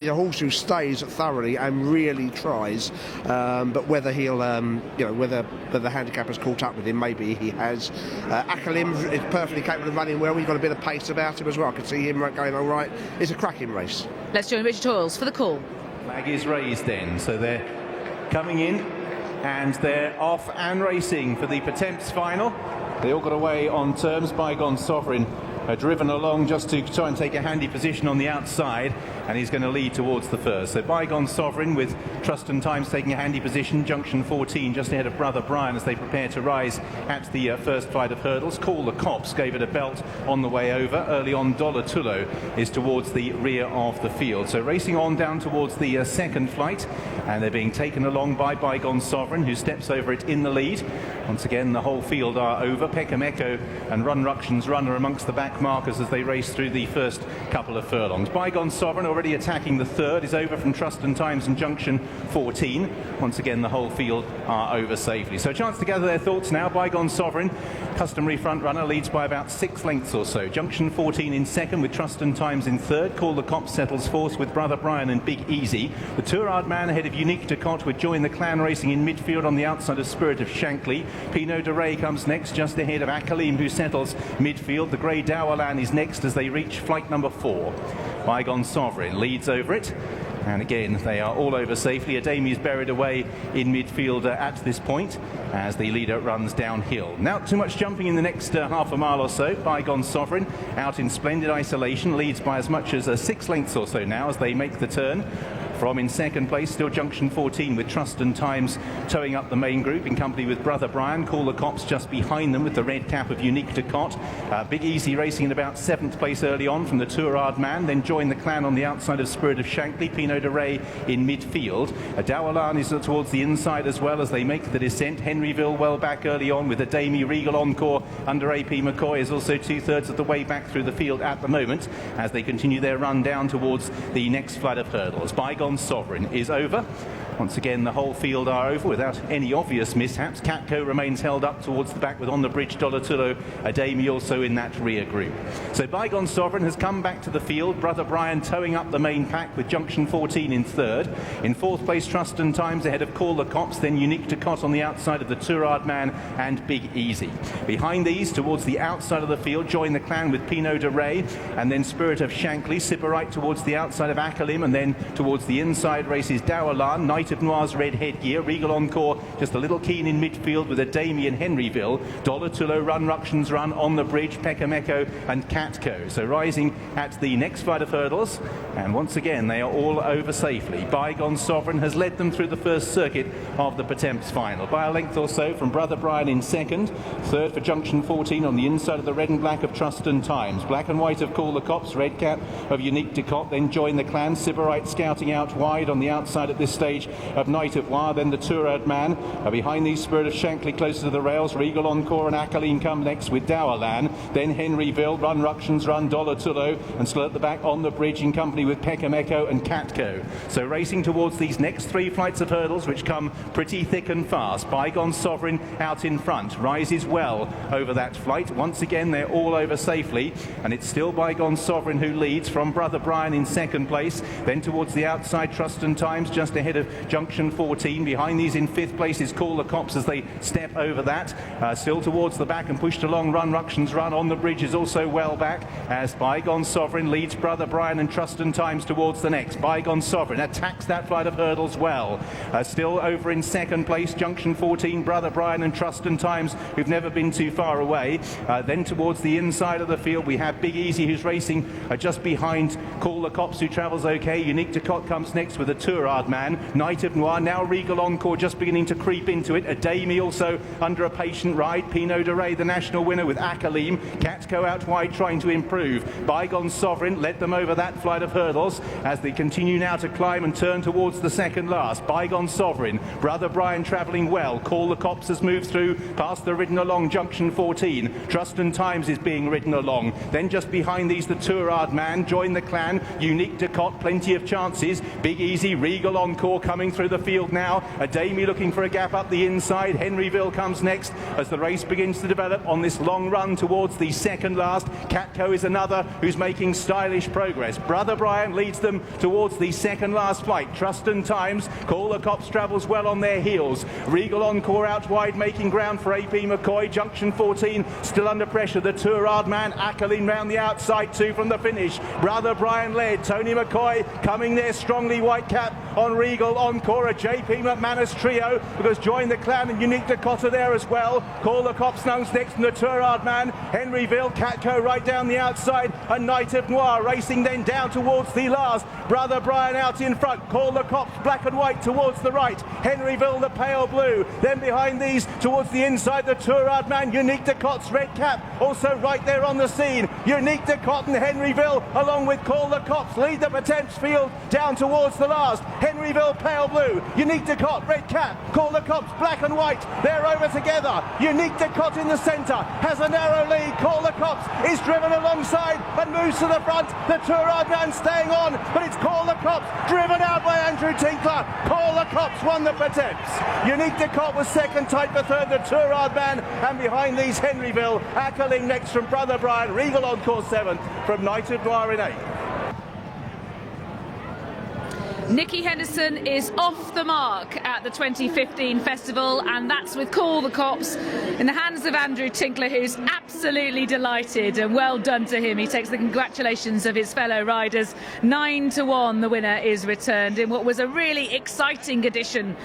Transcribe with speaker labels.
Speaker 1: A horse who stays thoroughly and really tries, but whether he'll, whether the handicap has caught up with him, maybe he has. Akalim is perfectly capable of running well. He's got a bit of pace about him as well. I can see him going all right. It's a cracking race.
Speaker 2: Let's join Richard Hoyles for the call.
Speaker 3: Flag is raised then, so they're coming in and they're off and racing for the Pertemps final. They all got away on terms. Bygone Sovereign driven along just to try and take a handy position on the outside, and he's going to lead towards the first. So Bygone Sovereign with Trust and Times taking a handy position. Junction 14 just ahead of Brother Brian as they prepare to rise at the first flight of hurdles. Call the Cops gave it a belt on the way over. Early on, Dollar Tullo is towards the rear of the field. So racing on down towards the second flight, and they're being taken along by Bygone Sovereign, who steps over it in the lead. Once again, the whole field are over. Peckham Echo and Run Ruction's Run are amongst the back markers as they race through the first couple of furlongs. Bygone Sovereign already attacking the third, is over from Trust and Times and Junction 14. Once again, the whole field are over safely. So a chance to gather their thoughts now. Bygone Sovereign, customary front runner, leads by about 6 lengths or so. Junction 14 in second with Trust and Times in third. Call the Cops settles fourth with Brother Brian and Big Easy. The Tourard Man ahead of Unique Ducot with Join the Clan racing in midfield on the outside of Spirit of Shankly. Pinot de Rey comes next just ahead of Akalim, who settles midfield. The Grey Dowerlan is next as they reach flight number 4. Bygone Sovereign leads over it, and again they are all over safely. Adami is buried away in midfield at this point as the leader runs downhill. Now too much jumping in the next half a mile or so. Bygone Sovereign out in splendid isolation, leads by as much as 6 lengths or so now as they make the turn. From in second place, still Junction 14 with Trust and Times towing up the main group in company with Brother Brian. Call the Cops just behind them with the red cap of Unique Ducot. Big Easy racing in about 7th place early on from the Tourard Man. Then Join the Clan on the outside of Spirit of Shankly. Pinot de Rey in midfield. Dowerlan is towards the inside as well as they make the descent. Henryville well back early on with Adami. Regal Encore under AP McCoy is also 2/3 of the way back through the field at the moment as they continue their run down towards the next flight of hurdles. Bygone Sovereign is over. Once again, the whole field are over without any obvious mishaps. Catco remains held up towards the back with On the Bridge, Dollar Tullo, Adami also in that rear group. So Bygone Sovereign has come back to the field. Brother Brian towing up the main pack with Junction 14 in third. In fourth place, Trust and Times ahead of Call the Cops, then Unique Ducot on the outside of the Tourard Man and Big Easy. Behind these, towards the outside of the field, Join the Clan with Pinot de Rey, and then Spirit of Shankly. Sipperite towards the outside of Akalim, and then towards the inside races Dowerlan. Knight of Noir's red headgear. Regal Encore just a little keen in midfield with Adami and Henryville. Dollar Tullo, Run Ruction's Run, On the Bridge, Peckham Echo and Catco. So rising at the next flight of hurdles, and once again they are all over safely. Bygone Sovereign has led them through the first circuit of the Pertemps final by a length or so from Brother Brian in second. Third for Junction 14 on the inside of the red and black of Trust and Times. Black and white of Call the Cops, red cap of Unique Ducot, then Join the Clan. Sibberite scouting out wide on the outside at this stage of Knight of War, then the Tourard Man. Behind these, Spirit of Shankly closer to the rails. Regal Encore and Akalim come next with Dowerlan. Then Henryville, Run Ruction's Run, Dollar Tullo, and still at the back On the Bridge in company with Peckham Echo and Catco. So racing towards these next 3 flights of hurdles, which come pretty thick and fast. Bygone Sovereign out in front, rises well over that flight. Once again, they're all over safely, and it's still Bygone Sovereign who leads from Brother Brian in second place. Then towards the outside, Trust and Times just ahead of Junction 14. Behind these in 5th place is Call the Cops as they step over that. Still towards the back and pushed along, Run Ruction's Run. On the Bridge is also well back as Bygone Sovereign leads Brother Brian and Trust and Times towards the next. Bygone Sovereign attacks that flight of hurdles well. Still over in second place, Junction 14, Brother Brian and Trust and Times, who've never been too far away. Then towards the inside of the field, we have Big Easy, who's racing just behind Call the Cops, who travels okay. Unique Ducot comes next with a Tourard Man. Knight of Noir, now Regal Encore just beginning to creep into it. Adami also under a patient ride. Pinot de Rey, the national winner with Akalim. Catco out wide trying to improve. Bygone Sovereign led them over that flight of hurdles as they continue now to climb and turn towards the second last. Bygone Sovereign, Brother Brian travelling well. Call the Cops has moved through past the ridden along Junction 14. Trust and Times is being ridden along. Then just behind these, the Tourard Man, Join the Clan, Unique Ducot, plenty of chances. Big Easy, Regal Encore coming through the field now. Adami looking for a gap up the inside. Henryville comes next as the race begins to develop on this long run towards the second last. Catco is another who's making stylish progress. Brother Brian leads them towards the second last flight. Trust and Times, Call the Cops travels well on their heels. Regal Encore out wide, making ground for AP McCoy. Junction 14 still under pressure. The Tourard man Ackerlin round the outside too from the finish. Brother Brian led. Tony McCoy coming there strongly. White cap on Regal Encore. A JP McManus trio who has joined the clan, and Unique Dakota there as well. Call the Cops next from the Tourard man. Henryville, Catco right down the outside. A Knight of Noir racing then down towards the last. Brother Brian out in front. Call the Cops black and white towards the right. Henryville the pale blue. Then behind these towards the inside the Tourard man Unique Dacote's red cap also right there on the scene. Unique Dacote and Henryville along with Call the Cops lead the Pertemps field down towards the last. Henryville pale blue. Unique Dacote red cap. Call the Cops black and white. They're over together. Unique Dacote in the centre has a narrow lead. Call the Cops is driven alongside and moves to the front. The Tourard man staying on, but it's Call the Cops driven out by Andrew Tinkler. Call the Cops won the Pertemps. Unique Dacote was second, tight for third, the Tourard man, and behind these Henryville. Ackerling next from Brother Brian. Regal Encore seventh from Knight of Noir in eighth.
Speaker 2: Nicky Henderson is off the mark at the 2015 festival, and that's with Call the Cops in the hands of Andrew Tinkler, who's absolutely delighted, and well done to him. He takes the congratulations of his fellow riders. 9-1 the winner is returned in what was a really exciting edition